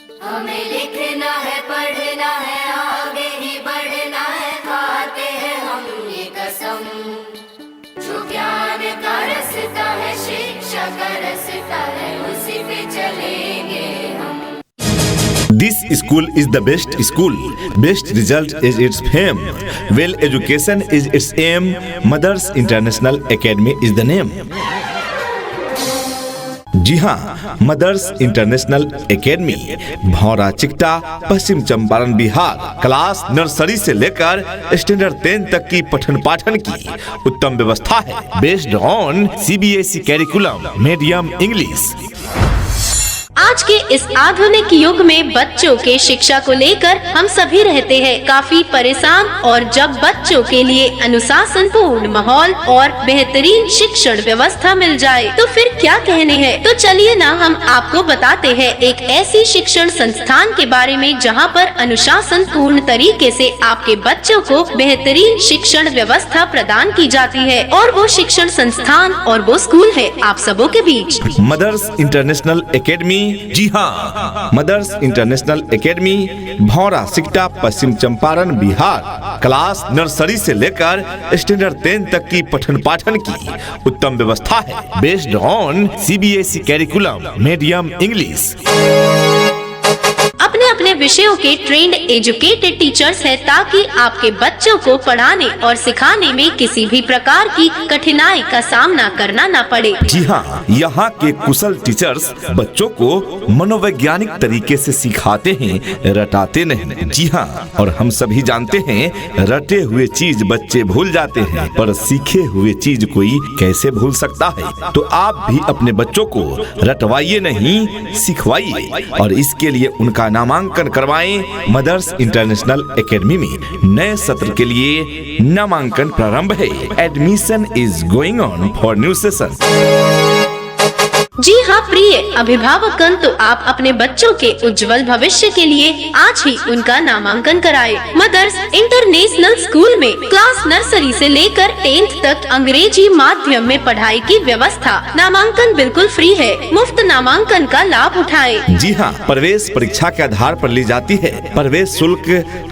हमें लिखना है, पढ़ना है, आगे ही बढ़ना है, खाते हैं हम ये कसम। जो ज्ञान का रास्ता है, शिक्षा का रास्ता है, उसी पे चलेंगे हम। This school is the best school. Best result is its fame. Well education is its aim. Mothers International Academy is the name. जी हाँ, मदर्स इंटरनेशनल एकेडमी, भौरा चिकटा, पश्चिम चंपारण, बिहार। क्लास नर्सरी से लेकर स्टैंडर्ड 10 तक की पठन पाठन की उत्तम व्यवस्था है। Based on CBSE curriculum, medium English. आज के इस आधुनिक युग में बच्चों के शिक्षा को लेकर हम सभी रहते हैं काफी परेशान, और जब बच्चों के लिए अनुशासन पूर्ण माहौल और बेहतरीन शिक्षण व्यवस्था मिल जाए तो फिर क्या कहने हैं। तो चलिए ना हम आपको बताते हैं एक ऐसी शिक्षण संस्थान के बारे में जहां पर अनुशासन पूर्ण तरीके से आपके बच्चों को बेहतरीन शिक्षण व्यवस्था प्रदान की जाती है, और वो शिक्षण संस्थान और वो स्कूल है आप सबों के बीच मदर्स इंटरनेशनल एकेडमी। जी हाँ, mother's International Academy, Bhaura Sikta, Paschim Champaran, Bihar. Class nursery से लेकर स्टैंडर्ड 10 तक की पठन पाठन की उत्तम व्यवस्था है। Based on CBSE curriculum, medium English. अपने अपने विषयों के ट्रेंड एजुकेटेड टीचर्स हैं, ताकि आपके बच्चों को पढ़ाने और सिखाने में किसी भी प्रकार की कठिनाई का सामना करना न पड़े। जी हाँ, यहाँ के कुशल टीचर्स बच्चों को मनोवैज्ञानिक तरीके से सिखाते हैं, रटाते नहीं। जी हाँ, और हम सभी जानते हैं रटे हुए चीज बच्चे भूल जाते हैं, पर सीखे हुए चीज कोई कैसे भूल सकता है। तो आप भी अपने बच्चों को रटवाइए नहीं, सिखवाइए, और इसके लिए उनका नामांकन करवाएं। मदर्स इंटरनेशनल एकेडमी में नए सत्र के लिए नामांकन प्रारंभ है। Admission is going on for new session. जी हाँ प्रिय अभिभावकगण, तो आप अपने बच्चों के उज्जवल भविष्य के लिए आज ही उनका नामांकन कराएं। मदर्स इंटरनेशनल स्कूल में क्लास नर्सरी से लेकर 10th तक अंग्रेजी माध्यम में पढ़ाई की व्यवस्था। नामांकन बिल्कुल फ्री है, मुफ्त नामांकन का लाभ उठाएं। जी हाँ, प्रवेश परीक्षा के आधार पर ली जाती है। प्रवेश शुल्क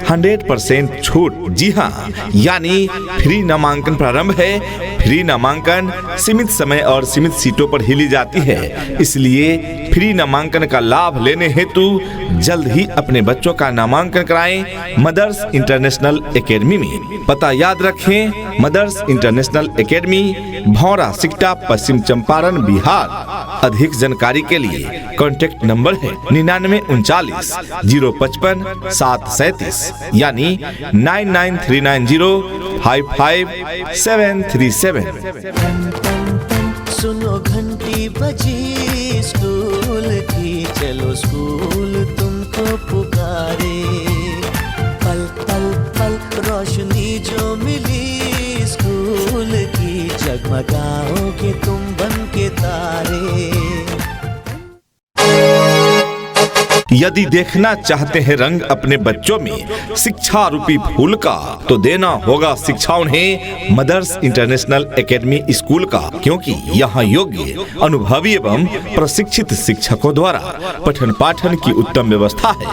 100% छूट। जी हाँ, यानी फ्री नामांकन प्रारंभ है। फ्री नामांकन सीमित समय और सीमित सीटों पर ही ली जाती है, इसलिए फ्री नामांकन का लाभ लेने हेतु जल्द ही अपने बच्चों का नामांकन कराएं मदर्स इंटरनेशनल एकेडमी में। पता याद रखें, mother's International Academy, Bhaura Sikta, Paschim Champaran, Bihar. अधिक जानकारी के लिए कॉन्टेक्ट नंबर है 9939 055 737, यानी 9939055 सुनो घंटी बजी स्कूल की, चलो स्कूल तुमको पुकारे। पल पल पल रोशनी जो मिली स्कूल की, जगमगाओगे तुम बन के तारे। यदि देखना चाहते हैं रंग अपने बच्चों में शिक्षा रूपी फूल का, तो देना होगा शिक्षा उन्हें मदर्स इंटरनेशनल एकेडमी स्कूल का, क्योंकि यहाँ योग्य, अनुभवी एवं प्रशिक्षित शिक्षकों द्वारा पठन पाठन की उत्तम व्यवस्था है।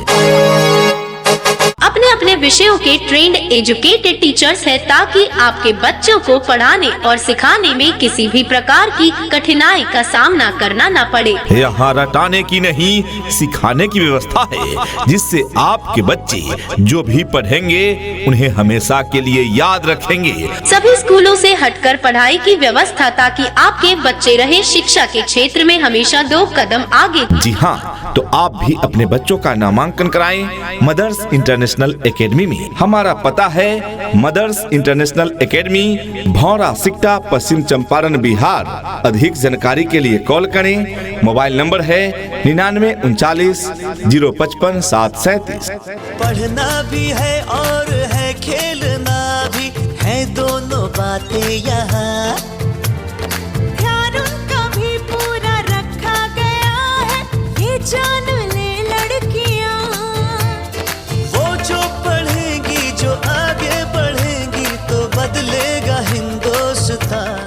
अपने अपने विषयों के ट्रेंड एजुकेटेड टीचर्स हैं, ताकि आपके बच्चों को पढ़ाने और सिखाने में किसी भी प्रकार की कठिनाई का सामना करना न पड़े। यहाँ रटाने की नहीं, सिखाने की व्यवस्था है, जिससे आपके बच्चे जो भी पढ़ेंगे उन्हें हमेशा के लिए याद रखेंगे। सभी स्कूलों से हटकर पढ़ाई की व्यवस्था, ताकि आपके बच्चे रहे शिक्षा के क्षेत्र में हमेशा 2 कदम आगे। जी हाँ, तो आप भी अपने बच्चों का नामांकन कराएं मदर्स इंटरनेशनल एकेडमी में। हमारा पता है mother's International Academy, Bhaura Sikta, Paschim Champaran, Bihar. अधिक जानकारी के लिए कॉल करें। मोबाइल नंबर है 9939 055 737। पढ़ना भी है और है खेलना भी है, दोनों बातें यहाँ। ध्यान उनका भी पूरा रखा गया है, ये जान ले लड़कियां। वो जो पढ़ेंगी, जो आगे बढ़ेंगी, तो बदलेगा हिंदुस्तान।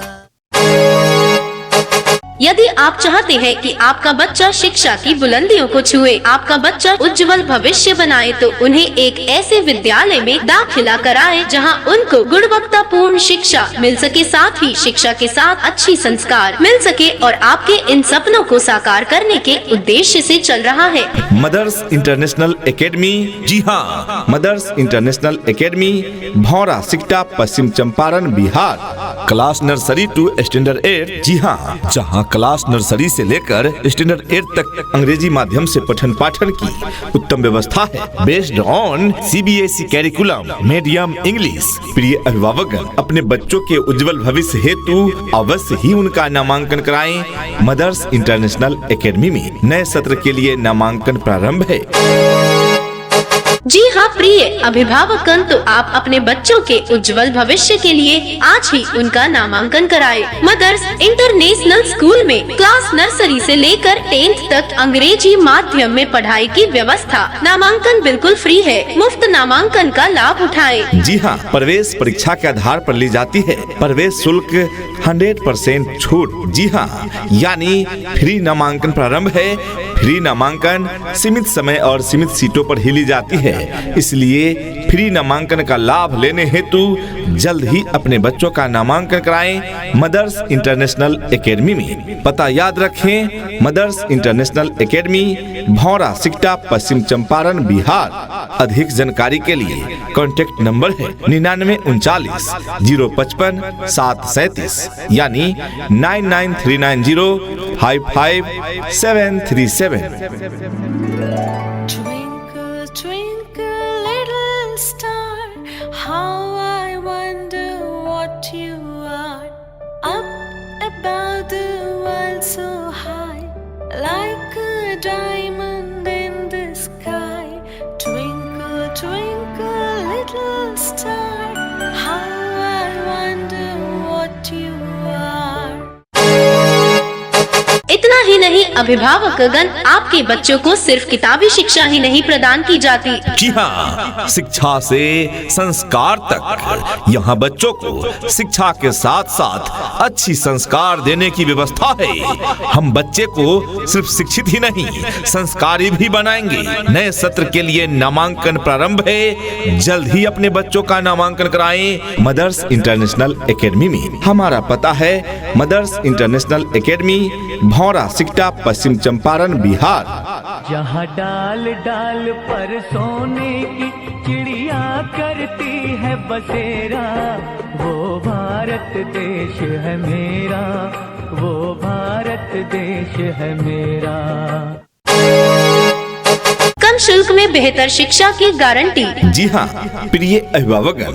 यदि आप चाहते हैं कि आपका बच्चा शिक्षा की बुलंदियों को छुए, आपका बच्चा उज्जवल भविष्य बनाए, तो उन्हें एक ऐसे विद्यालय में दाखिला कराएं जहां उनको गुणवत्तापूर्ण शिक्षा मिल सके, साथ ही शिक्षा के साथ अच्छी संस्कार मिल सके और आपके इन सपनों को साकार करने के उद्देश्य से चल रहा है मदर्स इंटरनेशनल एकेडमी। जी हाँ, mother's International Academy, Bhaura Sikta, Paschim Champaran, Bihar. Class nursery to standard 8। जी हाँ, जहाँ क्लास नर्सरी से लेकर स्टैंडर्ड 8 तक अंग्रेजी माध्यम से पठन पाठन की उत्तम व्यवस्था है। Based on CBSE curriculum, medium English. प्रिय अभिभावकगण, अपने बच्चों के उज्जवल भविष्य हेतु अवश्य ही उनका नामांकन कराएं मदर्स इंटरनेशनल एकेडमी में। नए सत्र के लिए नामांकन प्रारंभ है। जी हाँ प्रिय अभिभावकगण, तो आप अपने बच्चों के उज्जवल भविष्य के लिए आज ही उनका नामांकन कराएं। मदर्स इंटरनेशनल स्कूल में क्लास नर्सरी से लेकर 10th तक अंग्रेजी माध्यम में पढ़ाई की व्यवस्था। नामांकन बिल्कुल फ्री है, मुफ्त नामांकन का लाभ उठाएं। जी हाँ, प्रवेश परीक्षा के आधार पर ली जाती है। प्रवेश शुल्क 100% छूट। जी हाँ, यानी फ्री नामांकन प्रारंभ है। फ्री नामांकन सीमित समय और सीमित सीटों पर ही ली जाती है, इसलिए फ्री नामांकन का लाभ लेने हेतु जल्द ही अपने बच्चों का नामांकन कराएं मदर्स इंटरनेशनल एकेडमी में। पता याद रखें, mother's International Academy, Bhaura Sikta, Paschim Champaran, Bihar. अधिक जानकारी के लिए कॉन्टेक्ट नंबर है 9939 055 737, यानी 99390 55737। Twinkle, twinkle, little star, how I wonder what you are. Up above the world so high, like a diamond in the sky. Twinkle, twinkle, little star, how I wonder what you are. इतना ही नहीं अभिभावकगण, आपके बच्चों को सिर्फ किताबी शिक्षा ही नहीं प्रदान की जाती। जी हाँ, शिक्षा से संस्कार तक यहाँ बच्चों को शिक्षा के साथ साथ अच्छी संस्कार देने की व्यवस्था है। हम बच्चे को सिर्फ शिक्षित ही नहीं, संस्कारी भी बनाएंगे। नए सत्र के लिए नामांकन प्रारंभ है। जल्द ही अपने बच्चों का नामांकन कराएं मदर्स इंटरनेशनल एकेडमी में। हमारा पता है mother's International Academy, Bhaura Sikta, Paschim Champaran, Bihar. जहाँ डाल डाल पर सोने की चिड़िया करती है बसेरा, वो भारत देश है मेरा, वो भारत देश है मेरा। कम शुल्क में बेहतर शिक्षा की गारंटी। जी हाँ, प्रिय अभिभावकगण,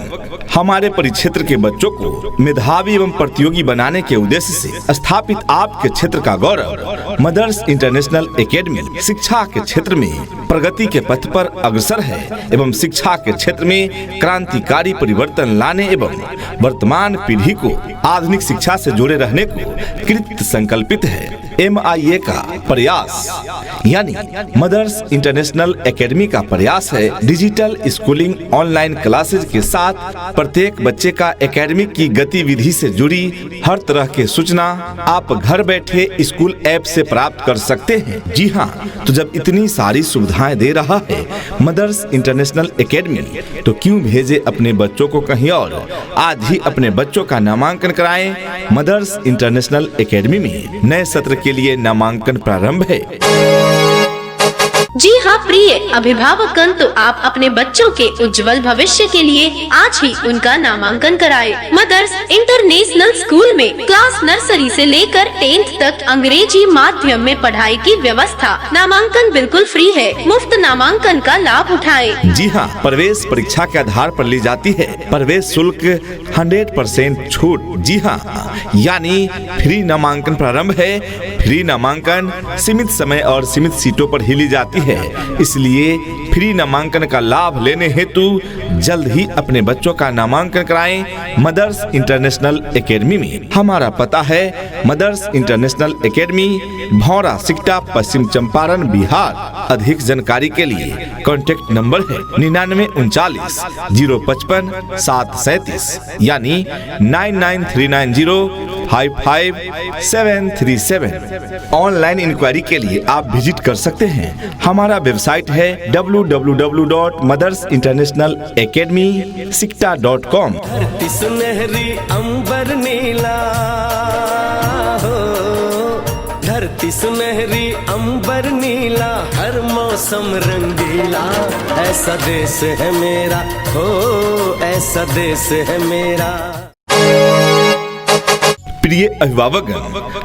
हमारे परिक्षेत्र के बच्चों को मेधावी एवं प्रतियोगी बनाने के उद्देश्य से स्थापित आपके क्षेत्र का गौरव मदर्स इंटरनेशनल एकेडमी शिक्षा के क्षेत्र में प्रगति के पथ पर अग्रसर है एवं शिक्षा के क्षेत्र में क्रांतिकारी परिवर्तन लाने एवं वर्तमान पीढ़ी को आधुनिक शिक्षा से जोड़े रहने को कृत संकल्पित है। MIA का प्रयास यानी मदर्स इंटरनेशनल एकेडमी का प्रयास है डिजिटल स्कूलिंग ऑनलाइन क्लासेज के साथ प्रत्येक बच्चे का एकेडमिक की गतिविधि से जुड़ी हर तरह के सूचना आप घर बैठे स्कूल ऐप से प्राप्त कर सकते हैं। जी हाँ, तो जब इतनी सारी सुविधाएं दे रहा है मदर्स इंटरनेशनल एकेडमी, तो क्यों भेजे अपने बच्चों को कहीं और। आज ही अपने बच्चों का नामांकन कराएं मदर्स इंटरनेशनल एकेडमी में। नए सत्र के लिए नामांकन प्रारंभ है। जी हाँ प्रिय अभिभावकगण, तो आप अपने बच्चों के उज्जवल भविष्य के लिए आज ही उनका नामांकन कराएं। मदर्स इंटरनेशनल स्कूल में क्लास नर्सरी से लेकर 10th तक अंग्रेजी माध्यम में पढ़ाई की व्यवस्था। नामांकन बिल्कुल फ्री है, मुफ्त नामांकन का लाभ उठाएं। जी हाँ, प्रवेश परीक्षा के आधार पर ली जाती है। प्रवेश शुल्क 100% छूट। जी हाँ, यानी फ्री नामांकन प्रारंभ है। फ्री नामांकन सीमित समय और सीमित सीटों पर ही ली जाती है, इसलिए फ्री नामांकन का लाभ लेने हेतु जल्द ही अपने बच्चों का नामांकन कराएं मदर्स इंटरनेशनल एकेडमी में। हमारा पता है mother's International Academy, Bhaura Sikta, Paschim Champaran, Bihar. अधिक जानकारी के लिए कॉन्टेक्ट नंबर है 9939 055 737 यानी 9939055737। ऑनलाइन इंक्वायरी के लिए आप विजिट कर सकते हैं। हमारा वेबसाइट है www.mothersinternationalacademysikta.com। धरती सुनहरी अंबर नीला हो, धरती सुनहरी अंबर नीला, हर मौसम रंगीला, ऐसा देश है मेरा हो, ऐसा देश है मेरा। प्रिय अभिभावकगण,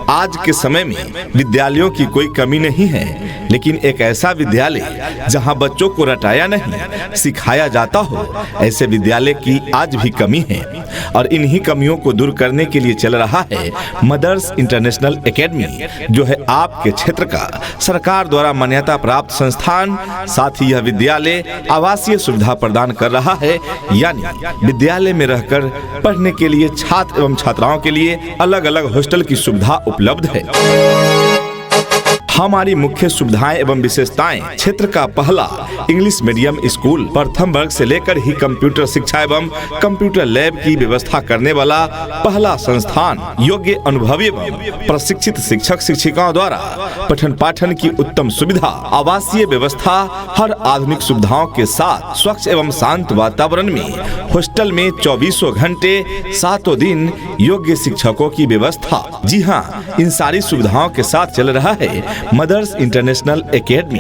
आज के समय में विद्यालयों की कोई कमी नहीं है, लेकिन एक ऐसा विद्यालय जहां बच्चों को रटाया नहीं सिखाया जाता हो, ऐसे विद्यालय की आज भी कमी है। और इन्हीं कमियों को दूर करने के लिए चल रहा है मदर्स इंटरनेशनल एकेडमी, जो है आपके क्षेत्र का सरकार द्वारा मान्यता प्राप्त संस्थान। साथ ही यह विद्यालय आवासीय सुविधा प्रदान कर रहा है, यानी विद्यालय में रहकर पढ़ने के लिए छात्र एवं छात्राओं के लिए अलग अलग हॉस्टल की सुविधा उपलब्ध है। हमारी मुख्य सुविधाएं एवं विशेषताएं: क्षेत्र का पहला इंग्लिश मीडियम स्कूल, प्रथम वर्ग से लेकर ही कंप्यूटर शिक्षा एवं कंप्यूटर लैब की व्यवस्था करने वाला पहला संस्थान, योग्य अनुभवी एवं प्रशिक्षित शिक्षक शिक्षिकाओं द्वारा पठन पाठन की उत्तम सुविधा, आवासीय व्यवस्था, हर आधुनिक सुविधाओं के साथ स्वच्छ एवं शांत वातावरण में हॉस्टल में 24 घंटे 7 दिन योग्य शिक्षकों की व्यवस्था। जी हाँ, इन सारी सुविधाओं के साथ चल रहा है मदर्स इंटरनेशनल एकेडमी।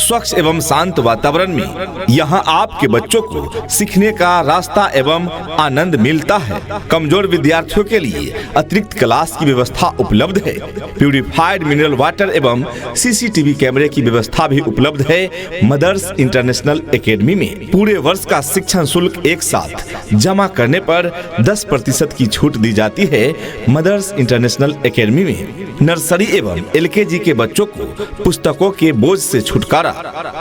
स्वच्छ एवं शांत वातावरण में यहाँ आपके बच्चों को सीखने का रास्ता एवं आनंद मिलता है। कमजोर विद्यार्थियों के लिए अतिरिक्त क्लास की व्यवस्था उपलब्ध है। प्यूरिफाइड मिनरल वाटर एवं सीसीटीवी कैमरे की व्यवस्था भी उपलब्ध है मदर्स इंटरनेशनल एकेडमी में। पूरे वर्ष का शिक्षण शुल्क एक साथ जमा करने पर 10% की छूट दी जाती है मदर्स इंटरनेशनल एकेडमी में। नर्सरी एवं एलकेजी के बच्चों को पुस्तकों के बोझ से छुटकारा,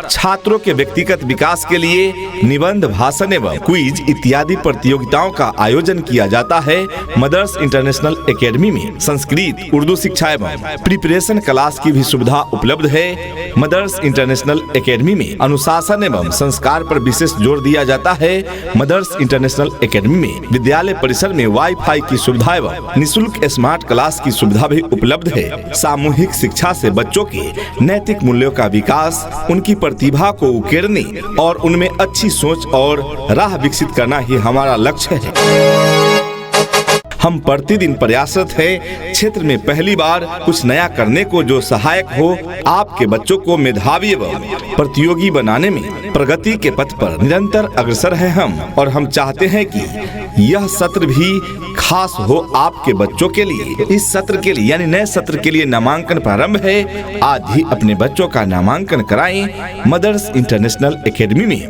छात्रों के व्यक्तिगत विकास के लिए निबंध, भाषण एवं क्विज इत्यादि प्रतियोगिताओं का आयोजन किया जाता है मदर्स इंटरनेशनल एकेडमी में। संस्कृत, उर्दू शिक्षा एवं प्रिपरेशन क्लास की भी सुविधा उपलब्ध है मदर्स इंटरनेशनल एकेडमी में। अनुशासन एवं संस्कार पर विशेष जोर दिया जाता है मदर्स इंटरनेशनल एकेडमी में। विद्यालय परिसर में वाईफाई की सुविधा एवं निःशुल्क स्मार्ट क्लास की सुविधा भी उपलब्ध है। सामूहिक शिक्षा से बच्चों के नैतिक मूल्यों का विकास, उनकी प्रतिभा को उकेरने और उनमें अच्छी सोच और राह विकसित करना ही हमारा लक्ष्य है। हम प्रतिदिन प्रयासरत हैं क्षेत्र में पहली बार कुछ नया करने को जो सहायक हो। आपके बच्चों को मेधावी एवं प्रतियोगी बनाने में प्रगति के पथ पर निरंतर अग्रसर हैं हम, और हम चाहते हैं कि यह सत्र भी खास हो आपके बच्चों के लिए। इस सत्र के लिए यानी नए सत्र के लिए नामांकन प्रारंभ है। आज ही अपने बच्चों का नामांकन कराएं मदर्स इंटरनेशनल एकेडमी में।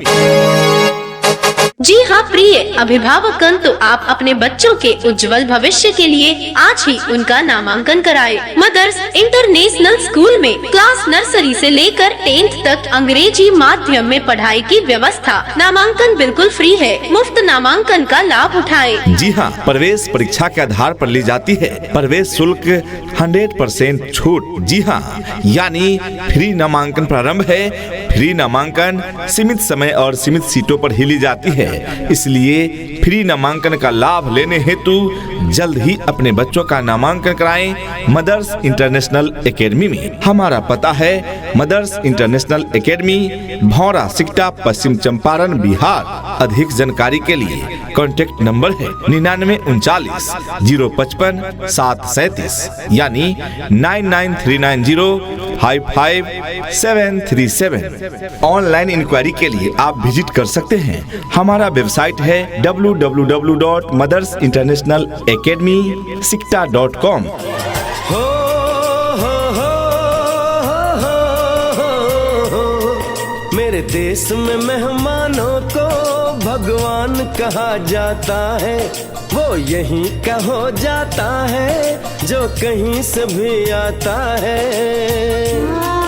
जी हाँ प्रिय अभिभावकगण, तो आप अपने बच्चों के उज्जवल भविष्य के लिए आज ही उनका नामांकन कराएं। मदर्स इंटरनेशनल स्कूल में क्लास नर्सरी से लेकर 10th तक अंग्रेजी माध्यम में पढ़ाई की व्यवस्था। नामांकन बिल्कुल फ्री है। मुफ्त नामांकन का लाभ उठाएं। जी हाँ, प्रवेश परीक्षा के आधार पर ली जाती है। प्रवेश शुल्क 100% छूट। जी हाँ, यानी फ्री नामांकन प्रारंभ है। फ्री नामांकन सीमित समय और सीमित सीटों पर ही ली जाती है, इसलिए फ्री नामांकन का लाभ लेने हेतु जल्द ही अपने बच्चों का नामांकन कराएं मदर्स इंटरनेशनल एकेडमी में। हमारा पता है mother's International Academy, Bhaura Sikta, Paschim Champaran, Bihar. अधिक जानकारी के लिए कॉन्टेक्ट नंबर है 9939 055 737 यानी 9939055737। ऑनलाइन इंक्वायरी के लिए आप विजिट कर सकते हैं। हमारा वेबसाइट है www.mothersinternationalacademysikta.com। मेरे देश में मेहमानों को भगवान कहा जाता है, वो यहीं का हो जाता है जो कहीं से भी आता है।